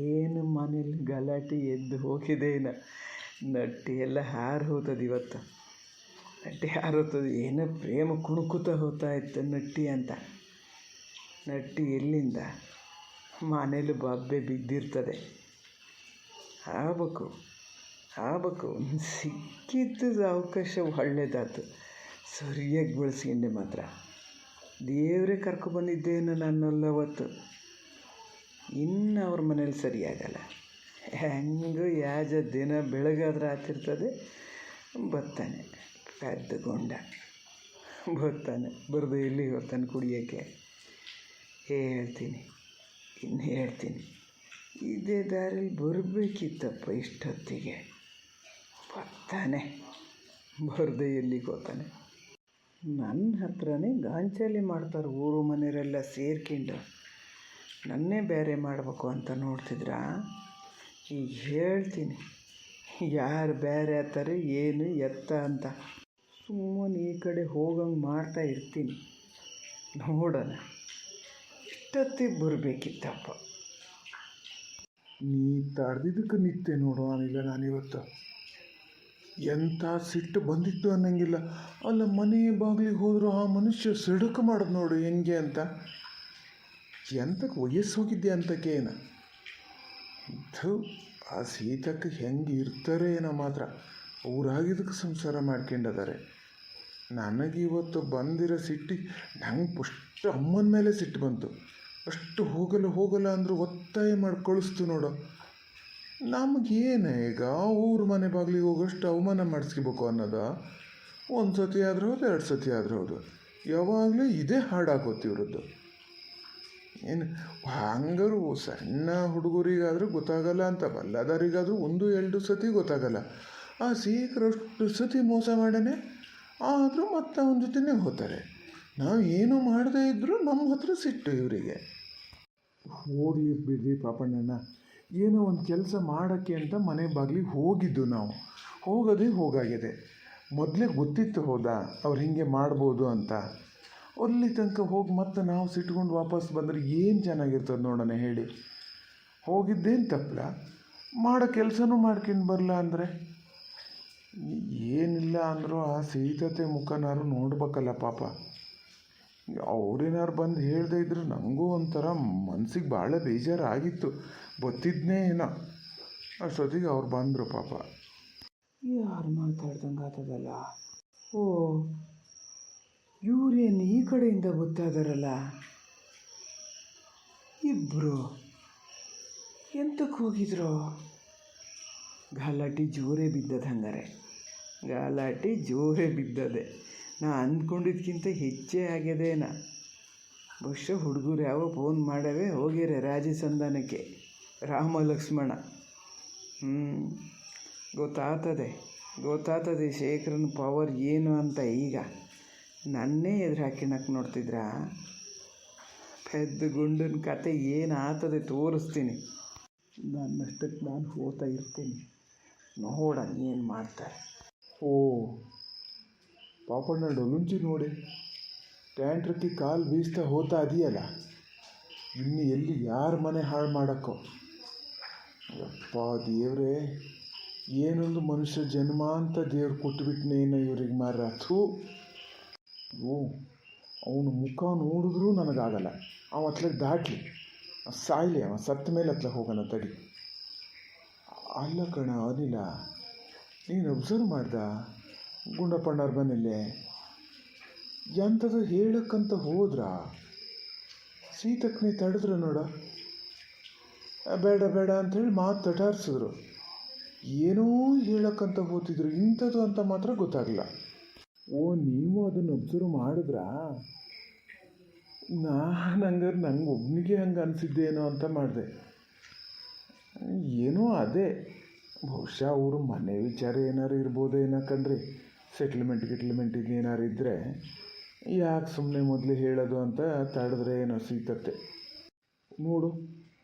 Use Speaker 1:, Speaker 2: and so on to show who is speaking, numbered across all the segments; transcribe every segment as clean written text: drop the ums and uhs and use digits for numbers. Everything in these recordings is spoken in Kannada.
Speaker 1: ಏನು ಮನೇಲಿ ಗಲಾಟೆ ಎದ್ದು ಹೋಗಿದೆ ನಟ್ಟಿ ಎಲ್ಲ ಹಾರು ಹೋಗ್ತದೆ ಇವತ್ತು. ನಟ್ಟಿ ಹಾರು ಹೋಗ್ತದೆ. ಏನೋ ಪ್ರೇಮ ಕುಣುಕುತ್ತಾ ಹೋಗ್ತಾ ಇತ್ತು ನಟ್ಟಿ ಅಂತ. ನಟ್ಟಿ ಎಲ್ಲಿಂದ ಮನೇಲಿ ಬಬ್ಬೆ ಬಿದ್ದಿರ್ತದೆ. ಆಗ್ಬೇಕು ಸಿಕ್ಕಿದ್ದು ಅವಕಾಶ ಒಳ್ಳೇದಾಯ್ತು. ಸರಿಯಾಗಿ ಬಳಸ್ಕೊಂಡೆ ಮಾತ್ರ. ದೇವರೇ ಕರ್ಕೊಬಂದಿದ್ದೇನು ನನ್ನೆಲ್ಲ ಅವತ್ತು. ಇನ್ನು ಅವ್ರ ಮನೇಲಿ ಸರಿಯಾಗಲ್ಲ. ಹೆಂಗೂ ಯಾಜ ದಿನ ಬೆಳಗಾದ್ರೆ ಆಗ್ತಿರ್ತದೆ. ಬರ್ತಾನೆ ಪೆದ್ದ ಗೊಂಡ, ಬರ್ತಾನೆ. ಬರದೆ ಎಲ್ಲಿ ಹೋಗ್ತಾನೆ ಕುಡಿಯೋಕ್ಕೆ. ಇನ್ನು ಹೇಳ್ತೀನಿ. ಇದೇ ದಾರಿಲಿ ಬರಬೇಕಿತ್ತಪ್ಪ ಇಷ್ಟೊತ್ತಿಗೆ. ಬರ್ತಾನೆ, ಬರದೆ ಎಲ್ಲಿಗೆ ಹೋಗ್ತಾನೆ. ನನ್ನ ಹತ್ರನೇ ಗಾಂಚಲಿ ಮಾಡ್ತಾರೆ ಊರು ಮನೆಯವರೆಲ್ಲ ಸೇರ್ಕೊಂಡು. ನನ್ನೇ ಬೇರೆ ಮಾಡಬೇಕು ಅಂತ ನೋಡ್ತಿದ್ರಾ? ಈಗ ಹೇಳ್ತೀನಿ ಯಾರು ಬೇರೆ ಆಗ್ತಾರೆ ಏನು ಎತ್ತ ಅಂತ. ಸುಮ್ಮನೆ ಈ ಕಡೆ ಹೋಗಂಗೆ ಮಾಡ್ತಾ ಇರ್ತೀನಿ. ನೋಡೋಣ. ಇಷ್ಟೊತ್ತಿಗೆ ಬರಬೇಕಿತ್ತಪ್ಪ.
Speaker 2: ನೀ ತಡೆದಿದ್ದಕ್ಕೆ ನಿಂತೆ ನೋಡು. ನಾನಿವತ್ತು ಎಂಥ ಸಿಟ್ಟು ಬಂದಿತ್ತು ಅನ್ನಂಗಿಲ್ಲ. ಅಲ್ಲ, ಮನೆ ಬಾಗಿಲಿಗೆ ಹೋದ್ರು ಆ ಮನುಷ್ಯ ಸಿಡುಕು ಮಾಡೋದು ನೋಡು ಹೆಂಗೆ ಅಂತ. ಎಂತಕ್ಕೆ ವಯಸ್ಸು ಹೋಗಿದ್ದೆ ಅಂತಕ್ಕೇನು ಇದು. ಆ ಸೀತಕ್ಕೆ ಹೆಂಗೆ ಇರ್ತಾರೆ ಏನೋ ಮಾತ್ರ. ಊರಾಗಿದ್ದಕ್ಕೆ ಸಂಸಾರ ಮಾಡ್ಕೊಂಡಿದ್ದಾರೆ. ನನಗೆ ಇವತ್ತು ಬಂದಿರೋ ಸಿಟ್ಟು ನಂಗೆ ಫಸ್ಟ್ ಅಮ್ಮನ ಮೇಲೆ ಸಿಟ್ಟು ಬಂತು. ಅಷ್ಟು ಹೋಗಲ್ಲ ಅಂದರೂ ಒತ್ತಾಯ ಮಾಡಿ ಕಳಿಸ್ತು ನೋಡು. ನಮಗೇನು ಈಗ ಊರು ಮನೆ ಬಾಗಿಲಿಗೆ ಹೋಗೋಷ್ಟು ಅವಮಾನ ಮಾಡಿಸ್ಕೋಬೇಕು ಅನ್ನೋದು. ಒಂದು ಸತಿ ಆದರೂ ಹೌದು, 2 ಸತಿ ಆದರೂ ಹೌದು. ಯಾವಾಗಲೂ ಇದೇ ಹಾಡಾಕೋತಿ ಇವ್ರದ್ದು. ಏನು ಹಂಗಾರು ಸಣ್ಣ ಹುಡುಗರಿಗಾದರೂ ಗೊತ್ತಾಗಲ್ಲ ಅಂತ, ಬಲ್ಲದರಿಗಾದರೂ 1-2 ಸತಿ ಗೊತ್ತಾಗಲ್ಲ. ಆ ಸೀಕರಷ್ಟು ಸತಿ ಮೋಸ ಮಾಡೇ ಆದರೂ ಮತ್ತೆ ಅವನ ಜೊತೆನೇ ಹೋಗ್ತಾರೆ. ನಾವು ಏನೂ ಮಾಡದೇ ಇದ್ದರೂ ನಮ್ಮ ಹತ್ರ ಸಿಟ್ಟು ಇವರಿಗೆ. ಹೋಗಲಿ ಬಿಡ್ರಿ ಪಾಪಣ್ಣನ. ಏನೋ ಒಂದು ಕೆಲಸ ಮಾಡೋಕ್ಕೆ ಅಂತ ಮನೆ ಬಾಗಿಲಿಗೆ ಹೋಗಿದ್ದು ನಾವು. ಹೋಗೋದೇ ಹೋಗಾಗಿದೆ. ಮೊದಲೇ ಗೊತ್ತಿತ್ತು ಅವ್ರು ಹೀಗೆ ಮಾಡ್ಬೋದು ಅಂತ. ಅಲ್ಲಿ ತನಕ ಹೋಗಿ ಮತ್ತೆ ನಾವು ಸಿಟ್ಕೊಂಡು ವಾಪಸ್ ಬಂದರೆ ಏನು ಚೆನ್ನಾಗಿರ್ತದೆ ನೋಡೋಣ ಹೇಳಿ. ಹೋಗಿದ್ದೇನು ತಪ್ಪಲ, ಮಾಡೋ ಕೆಲಸನೂ ಮಾಡ್ಕೊಂಡು ಬರಲ್ಲ ಅಂದರೆ. ಏನಿಲ್ಲ ಅಂದರೂ ಆ ಸೀತತೆ ಮುಖನಾರು ನೋಡ್ಬೇಕಲ್ಲ ಪಾಪ. ಅವ್ರೇನಾರು ಬಂದು ಹೇಳ್ದೇ ಇದ್ರು ನನಗೂ ಒಂಥರ ಮನಸ್ಸಿಗೆ ಭಾಳ ಬೇಜಾರಾಗಿತ್ತು. ಗೊತ್ತಿದ್ನೇ ಏನೋ. ಅಷ್ಟೊತ್ತಿಗೆ ಅವ್ರು ಬಂದರು ಪಾಪ.
Speaker 1: ಯಾರು ಮಾತಾಡ್ದಂಗೆ ಆಗ್ತದಲ್ಲ. ಓ, ಇವ್ರೇನು ಈ ಕಡೆಯಿಂದ ಗೊತ್ತಾದಾರಲ್ಲ ಇಬ್ಬರು. ಎಂತಕ್ಕೆ ಹೋಗಿದ್ರು? ಗಲಾಟೆ ಜೋರೇ ಬಿದ್ದದ. ಹಂಗಾರೆ ಗಲಾಟೆ ಜೋರೇ ಬಿದ್ದದೆ. ನಾ ಅಂದ್ಕೊಂಡಿದ್ದಕ್ಕಿಂತ ಹೆಚ್ಚೇ ಆಗ್ಯದೇನ. ಬಹುಶಃ ಹುಡುಗರು ಯಾವ ಫೋನ್ ಮಾಡವೇ ಹೋಗ್ಯಾರೆ ರಾಜಸಂಧಾನಕ್ಕೆ. ರಾಮ ಲಕ್ಷ್ಮಣ. ಗೊತ್ತಾಗ್ತದೆ ಶೇಖರನ ಪವರ್ ಏನು ಅಂತ. ಈಗ ನನ್ನೇ ಎದುರು ಹಾಕಿಣಕ್ಕೆ ನೋಡ್ತಿದ್ರಾ? ಪೆದ್ದ ಗುಂಡನ ಕತೆ ಏನು ಆಗ್ತದೆ ತೋರಿಸ್ತೀನಿ. ನನ್ನಷ್ಟಕ್ಕೆ ನಾನು ಹೋಗ್ತಾ ಇರ್ತೀನಿ. ನೋಡೋಣ ಏನು ಮಾಡ್ತಾರೆ.
Speaker 2: ಓ ಪಾಪಣ್ಣ ಡೊಲುಂಚಿ ನೋಡಿ ಟ್ಯಾಂಟ್ರಕ್ಕೆ ಕಾಲು ಬೀಸ್ತಾ ಹೋಗ್ತಾ ಇದೆಯಲ್ಲ. ಇನ್ನು ಎಲ್ಲಿ ಯಾರ ಮನೆ ಹಾಳು ಮಾಡೋಕ್ಕೋ. ಯಪ್ಪ ದೇವ್ರೇ, ಏನೊಂದು ಮನುಷ್ಯ ಜನ್ಮ ಅಂತ ದೇವ್ರು ಕೊಟ್ಟುಬಿಟ್ನೇನೋ ಇವ್ರಿಗೆ ಮಾರ. ಓ, ಅವನ ಮುಖ ನೋಡಿದ್ರೂ ನನಗಾಗಲ್ಲ. ಅವ ಹತ್ಲಕ್ಕೆ ದಾಟ್ಲಿ, ಸಾಯ್ಲಿ. ಅವ ಸತ್ತ ಮೇಲೆ ಹತ್ಲಕ್ಕೆ ಹೋಗೋಣ ತಡಿ. ಅಲ್ಲ ಕಣ ಅನಿಲ, ನೀನು ಅಬ್ಸರ್ವ್ ಮಾಡ್ದ ಗುಂಡಪ್ಪಣ್ಣವ್ರ ಮನೇಲೆ ಎಂಥದ್ದು ಹೇಳಕ್ಕಂತ ಹೋದ್ರ? ಸೀತಕ್ಕನೇ ತಡೆದ್ರು ನೋಡ. ಬೇಡ ಅಂಥೇಳಿ ಮಾತು ತಟಾರಿಸಿದ್ರು. ಏನೋ ಹೇಳಕ್ಕಂತ ಹೋಗ್ತಿದ್ರು. ಇಂಥದ್ದು ಅಂತ ಮಾತ್ರ ಗೊತ್ತಾಗಲ್ಲ. ಓ, ನೀವು ಅದನ್ನು ಅಬ್ಸರ್ವ್ ಮಾಡಿದ್ರಾ? ಹಂಗಾರೆ ನಂಗೆ ಒಬ್ಬನಿಗೆ ಹಂಗೆ ಅನಿಸಿದ್ದೇನೋ ಅಂತ ಮಾಡಿದೆ. ಏನೋ ಅದೇ ಬಹುಶಃ ಅವರು ಮನೆ ವಿಚಾರ ಏನಾರು ಇರ್ಬೋದೇನೋ ಕಣ್ರಿ. ಸೆಟ್ಲ್ಮೆಂಟ್ ಏನಾರು ಇದ್ದರೆ ಯಾಕೆ ಸುಮ್ಮನೆ ಮೊದಲು ಹೇಳೋದು ಅಂತ ತಡೆದ್ರೆ ಏನೋ ಸೀತತ್ತೆ ನೋಡು.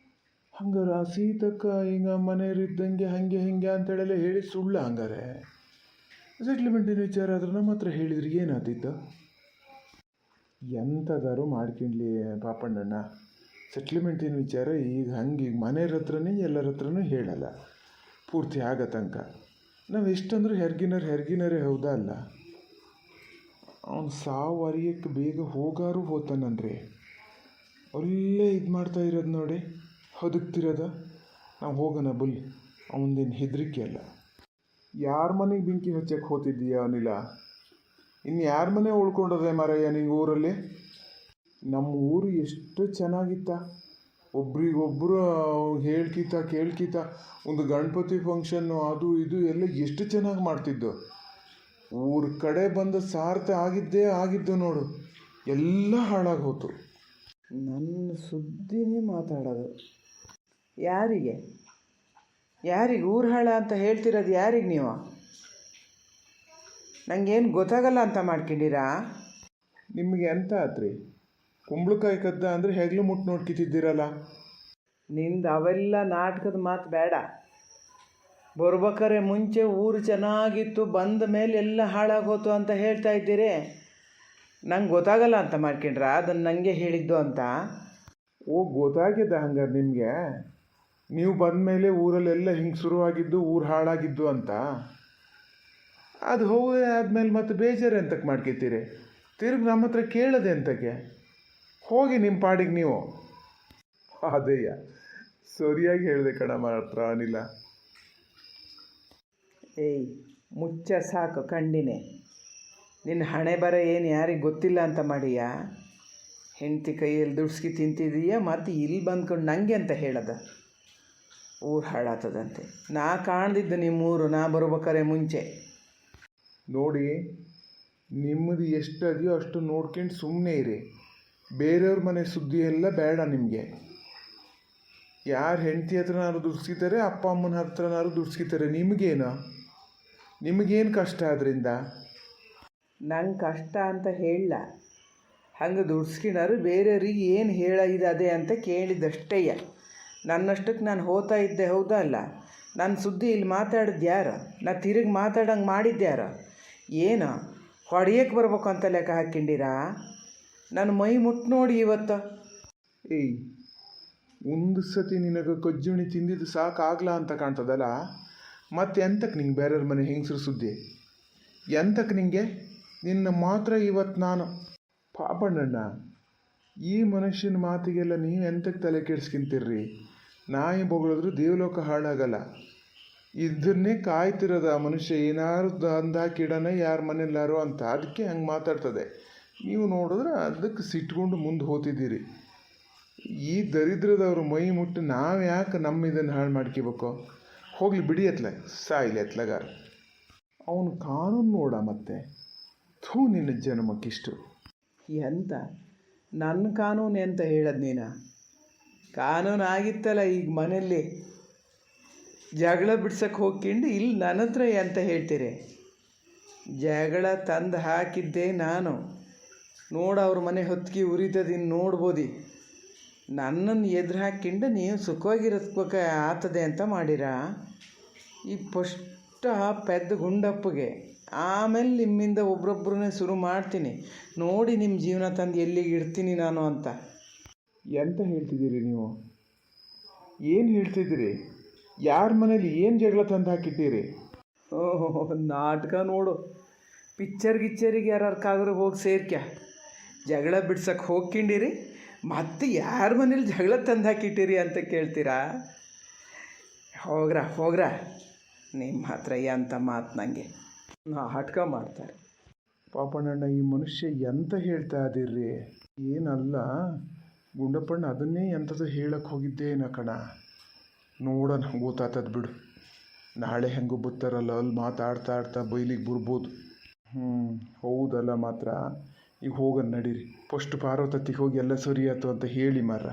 Speaker 2: ಹಂಗಾರೆ ಆ ಸೀತಕ್ಕ ಈಗ ಮನೆಯವರಿದ್ದಂಗೆ ಹಾಗೆ ಅಂತೇಳೆಲ್ಲ ಹೇಳಿ ಸುಳ್ಳ? ಹಂಗಾರೆ ಸೆಟ್ಲ್ಮೆಂಟಿನ ವಿಚಾರ ಆದ್ರೆ ನಮ್ಮ ಹತ್ರ ಹೇಳಿದ್ರೆ ಏನಾದಿತ್ತು? ಎಂಥದಾರು ಮಾಡ್ಕೊಂಡ್ಲಿ ಪಾಪಣ್ಣಣ್ಣ. ಸೆಟ್ಲ್ಮೆಂಟಿನ ವಿಚಾರ ಈಗ ಹಂಗೆ ಮನೆಯವ್ರ ಹತ್ರನೇ ಎಲ್ಲರ ಹತ್ರನೂ ಹೇಳಲ್ಲ ಪೂರ್ತಿ ಆಗೋ ತನಕ. ನಾವು ಎಷ್ಟಂದ್ರೂ ಹೆರ್ಗಿನರೇ ಹೌದಾ ಅಲ್ಲ. ಅವನು ಸಾವು ಅರಿಯಕ್ಕೆ ಬೇಗ ಹೋಗಾರು ಹೋತಾನನ್ರಿ. ಒಳ್ಳೆ ಇದು ಮಾಡ್ತಾ ಇರೋದು ನೋಡಿ, ಹೊದಕ್ತಿರೋದ. ನಾವು ಹೋಗೋಣ ಬುಲ್, ಅವನದೇನು ಹೆದರಿಕೆ ಅಲ್ಲ. ಯಾರ ಮನೆಗೆ ಬೆಂಕಿ ಹಚ್ಚಕ್ಕೆ ಹೋತಿದ್ದೀಯ ಅನಿಲ? ಇನ್ನು ಯಾರ ಮನೆ ಉಳ್ಕೊಂಡದೆ ಮಾರಯ್ಯ ನಿಂಗೆ ಊರಲ್ಲಿ? ನಮ್ಮ ಊರು ಎಷ್ಟು ಚೆನ್ನಾಗಿತ್ತ, ಒಬ್ರಿಗೊಬ್ಬರು ಕೇಳ್ಕಿತ ಒಂದು ಗಣಪತಿ ಫಂಕ್ಷನ್ನು ಅದು ಇದು ಎಲ್ಲ ಎಷ್ಟು ಚೆನ್ನಾಗಿ ಮಾಡ್ತಿದ್ದು. ಊರ ಕಡೆ ಬಂದು ಸಾರ್ಥ ಆಗಿದ್ದು ನೋಡು, ಎಲ್ಲ ಹಾಳಾಗಿ ಹೋತು.
Speaker 1: ನನ್ನ ಸುದ್ದಿನೇ ಮಾತಾಡೋದು. ಯಾರಿಗೆ ಊರು ಹಾಳ ಅಂತ ಹೇಳ್ತಿರೋದು? ಯಾರಿಗೆ ನೀವು? ನನಗೇನು ಗೊತ್ತಾಗಲ್ಲ ಅಂತ ಮಾಡ್ಕೊಂಡಿರಾ?
Speaker 2: ನಿಮಗೆ ಎಂತ ಆತ್ರಿ? ಕುಂಬಳಕಾಯಿ ಕದ್ದ ಅಂದರೆ ಹೆಗ್ಲು ಮುಟ್ಟು ನೋಡ್ಕಿತಿದ್ದೀರಲ್ಲ.
Speaker 1: ನಿಂದು ಅವೆಲ್ಲ ನಾಟಕದ ಮಾತು ಬೇಡ. ಬರ್ಬೇಕಾರೆ ಮುಂಚೆ ಊರು ಚೆನ್ನಾಗಿತ್ತು, ಬಂದ ಮೇಲೆ ಎಲ್ಲ ಹಾಳಾಗೋತು ಅಂತ ಹೇಳ್ತಾ ಇದ್ದೀರಿ. ನಂಗೆ ಗೊತ್ತಾಗಲ್ಲ ಅಂತ ಮಾಡ್ಕೊಂಡ್ರ? ಅದನ್ನು ನನಗೆ ಹೇಳಿದ್ದು ಅಂತ.
Speaker 2: ಗೊತ್ತಾಗಿದೆ ಹಂಗಾರೆ ನಿಮಗೆ? ನೀವು ಬಂದ ಮೇಲೆ ಊರಲ್ಲೆಲ್ಲ ಹಿಂಗೆ ಶುರುವಾಗಿದ್ದು, ಊರು ಹಾಳಾಗಿದ್ದು ಅಂತ. ಅದು ಹೋಗಿ ಆದಮೇಲೆ ಮತ್ತೆ ಬೇಜಾರು ಎಂತಕ್ಕೆ ಮಾಡ್ಕೊತೀರಿ? ತಿರುಗಿ ನಮ್ಮ ಹತ್ರ ಕೇಳೋದೆ ಎಂತಕ್ಕೆ? ಹೋಗಿ ನಿಮ್ಮ ಪಾಡಿಗೆ ನೀವು. ಅದೇಯ್ಯ, ಸರಿಯಾಗಿ ಹೇಳಿದೆ ಕಣ ಮಾತ್ರ ಅನಿಲ.
Speaker 1: ಏಯ್ ಮುಚ್ಚ ಸಾಕು ಕಂಡಿನೇ. ನಿನ್ನ ಹಣೆ ಬರ ಏನು ಯಾರಿಗೆ ಗೊತ್ತಿಲ್ಲ ಅಂತ ಮಾಡಿಯಾ? ಹೆಂಡತಿ ಕೈಯಲ್ಲಿ ದುಡ್ಸ್ಕಿ ತಿಂತಿದೀಯ, ಮತ್ತು ಇಲ್ಲಿ ಬಂದ್ಕೊಂಡು ನನಗೆ ಅಂತ ಹೇಳದ ಊರು ಹಾಳಾಗ್ತದಂತೆ. ನಾ ಕಾಣ್ದಿದ್ದು ನಿಮ್ಮೂರು ನಾ ಬರ್ಬೇಕಾರೆ ಮುಂಚೆ.
Speaker 2: ನೋಡಿ, ನಿಮ್ಮದು ಎಷ್ಟು ಅದೆಯೋ ಅಷ್ಟು ನೋಡ್ಕೊಂಡು ಸುಮ್ಮನೆ ಇರಿ. ಬೇರೆಯವ್ರ ಮನೆ ಸುದ್ದಿ ಎಲ್ಲ ಬೇಡ ನಿಮಗೆ. ಯಾರು ಹೆಂಡತಿ ಹತ್ರನಾದ್ರು ದುಡ್ಸ್ಕಿತಾರೆ, ಅಪ್ಪ ಅಮ್ಮನ ಹತ್ರನಾದ್ರು ದುಡ್ಸ್ಕಿತಾರೆ, ನಿಮಗೇನು ಕಷ್ಟ ಅದರಿಂದ?
Speaker 1: ನಂಗೆ ಕಷ್ಟ ಅಂತ ಹೇಳಲ್ಲ. ಹಂಗೆ ದುಡ್ಸ್ಕಿನಾರು ಬೇರೆಯವ್ರಿಗೆ ಏನು ಹೇಳಿದೆ ಅಂತ ಕೇಳಿದಷ್ಟೇಯ. ನನ್ನಷ್ಟಕ್ಕೆ ನಾನು ಹೋಗ್ತಾ ಇದ್ದೆ, ಹೌದಾ ಅಲ್ಲ? ನನ್ನ ಸುದ್ದಿ ಇಲ್ಲಿ ಮಾತಾಡಿದ್ದು ಯಾರು? ನಾ ತಿರುಗಿ ಮಾತಾಡಂಗೆ ಮಾಡಿದ್ದ್ಯಾರು? ಏನು ಹೊಡೆಯಕ್ಕೆ ಬರ್ಬೇಕು ಅಂತ ಲೆಕ್ಕ ಹಾಕ್ಕೊಂಡಿರಾ? ನನ್ನ ಮೈ ಮುಟ್ಟು ನೋಡಿ ಇವತ್ತು.
Speaker 2: ಏಯ್, ಒಂದು ಸತಿ ನಿನಗೆ ಕೊಜ್ಜುಣಿ ತಿಂದಿದ್ದು ಸಾಕಾಗ್ಲಾ ಅಂತ ಕಾಣ್ತದಲ್ಲ, ಮತ್ತೆ ಎಂತಕ್ಕೆ ನಿಂಗೆ ಬೇರೆಯವ್ರ ಮನೆ ಹೆಂಗಸ್ರು ಸುದ್ದಿ? ಎಂತಕ್ಕೆ ನಿಂಗೆ? ನಿನ್ನ ಮಾತ್ರ ಇವತ್ತು ನಾನು ಪಾಪಣ್ಣಣ್ಣ, ಈ ಮನುಷ್ಯನ ಮಾತಿಗೆಲ್ಲ ನೀವು ಎಂತಕ್ಕೆ ತಲೆ ಕೆಡ್ಸ್ಕೊಂತೀರ್ರಿ? ನಾಯಿ ಬೊಗಳಿದ್ರು ದೇವಲೋಕ ಹಾಳಾಗಲ್ಲ. ಇದನ್ನೇ ಕಾಯ್ತಿರೋದು ಆ ಮನುಷ್ಯ, ಏನಾರು ಅಂದಾಕಿಡನ ಯಾರ ಮನೆಯಲ್ಲಾರು ಅಂತ. ಅದಕ್ಕೆ ಹಂಗೆ ಮಾತಾಡ್ತದೆ. ನೀವು ನೋಡಿದ್ರೆ ಅದಕ್ಕೆ ಸಿಟ್ಕೊಂಡು ಮುಂದೆ ಹೋಗ್ತಿದ್ದೀರಿ. ಈ ದರಿದ್ರದವ್ರ ಮೈ ಮುಟ್ಟು ನಾವು ಯಾಕೆ ನಮ್ಮ ಇದನ್ನು ಹಾಳು ಮಾಡ್ಕೋಬೇಕು? ಹೋಗ್ಲಿ ಬಿಡಿ ಸಾಯಿಲಿ ಎತ್ಲಗಾರ. ಅವನು ಕಾನೂನು ನೋಡ ಮತ್ತೆ. ನಿನ್ನ ಜನ್ಮಕ್ಕಿಷ್ಟು
Speaker 1: ಎಂತ ನನ್ನ ಕಾನೂನು ಅಂತ ಹೇಳೋದು ನೀನು? ಕಾನೂನು ಆಗಿತ್ತಲ್ಲ ಈಗ ಮನೆಯಲ್ಲಿ ಜಗಳ ಬಿಡ್ಸಕ್ಕೆ ಹೋಗ್ಕೊಂಡು ಇಲ್ಲಿ ನನ್ನ ಹತ್ರ ಅಂತ ಹೇಳ್ತೀರಿ? ಜಗಳ ತಂದು ಹಾಕಿದ್ದೆ ನಾನು. ಅವ್ರ ಮನೆ ಹೊತ್ತಿಗೆ ಉರಿತದಿನ್ನು ನೋಡ್ಬೋದು. ನನ್ನನ್ನು ಎದುರು ಹಾಕ್ಕೊಂಡು ನೀವು ಸುಖವಾಗಿರೋದಕ್ಕೆ ಆಗ್ತದೆ ಅಂತ ಮಾಡಿರಾ? ಈ ಫಸ್ಟ್ ಪೆದ್ದ ಗುಂಡಪ್ಪಗೆ, ಆಮೇಲೆ ನಿಮ್ಮಿಂದ ಒಬ್ರೊಬ್ಬರನ್ನೇ ಶುರು ಮಾಡ್ತೀನಿ ನೋಡಿ. ನಿಮ್ಮ ಜೀವನ ತಂದು ಎಲ್ಲಿಗೆ ಇಡ್ತೀನಿ ನಾನು ಅಂತ.
Speaker 2: ಎಂತ ಹೇಳ್ತಿದ್ದೀರಿ ನೀವು? ಏನು ಹೇಳ್ತಿದ್ದೀರಿ? ಯಾರ ಮನೇಲಿ ಏನು ಜಗಳ ತಂದು ಹಾಕಿದ್ದೀರಿ?
Speaker 1: ಓಹೋ, ನಾಟಕ ನೋಡು. ಪಿಕ್ಚರಿಗೆ ಯಾರು ಹೋಗಿ ಸೇರ್ಕ್ಯ ಜಗಳ ಬಿಡ್ಸಕ್ಕೆ ಹೋಗ್ಕೊಂಡಿರಿ, ಮತ್ತೆ ಯಾರ ಮನೇಲಿ ಜಗಳ ತಂದು ಹಾಕಿಟ್ಟಿರಿ ಅಂತ ಕೇಳ್ತೀರಾ? ಹೋಗ್ರ ನಿಮ್ಮ ಹತ್ರ ಎಂಥ ಮಾತು ನನಗೆ ನಾಟಕ ಮಾಡ್ತಾರೆ.
Speaker 2: ಪಾಪಣ್ಣಣ್ಣ, ಈ ಮನುಷ್ಯ ಎಂತ ಹೇಳ್ತಾ ಇದ್ದೀರಿ? ಏನಲ್ಲ ಗುಂಡಪ್ಪಣ್ಣ, ಅದನ್ನೇ ಎಂಥದ್ದು ಹೇಳಕ್ಕೆ ಹೋಗಿದ್ದೇನ ಕಣ. ನೋಡೋಣ, ಗೊತ್ತಾಗ್ತದೆ ಬಿಡು. ನಾಳೆ ಹೆಂಗೂ ಬತ್ತಾರಲ್ಲ, ಅಲ್ಲಿ ಮಾತಾಡ್ತಾ ಬೈಲಿಗೆ ಬರ್ಬೋದು. ಹೌದಲ್ಲ ಮಾತ್ರ. ಈಗ ಹೋಗೋಣ ನಡೀರಿ. ಫಸ್ಟ್ ಪಾರ್ವತತ್ತಿಗೆ ಹೋಗಿ ಎಲ್ಲ ಸರಿ ಆಯ್ತು ಅಂತ ಹೇಳಿ ಮಾರ್ರ.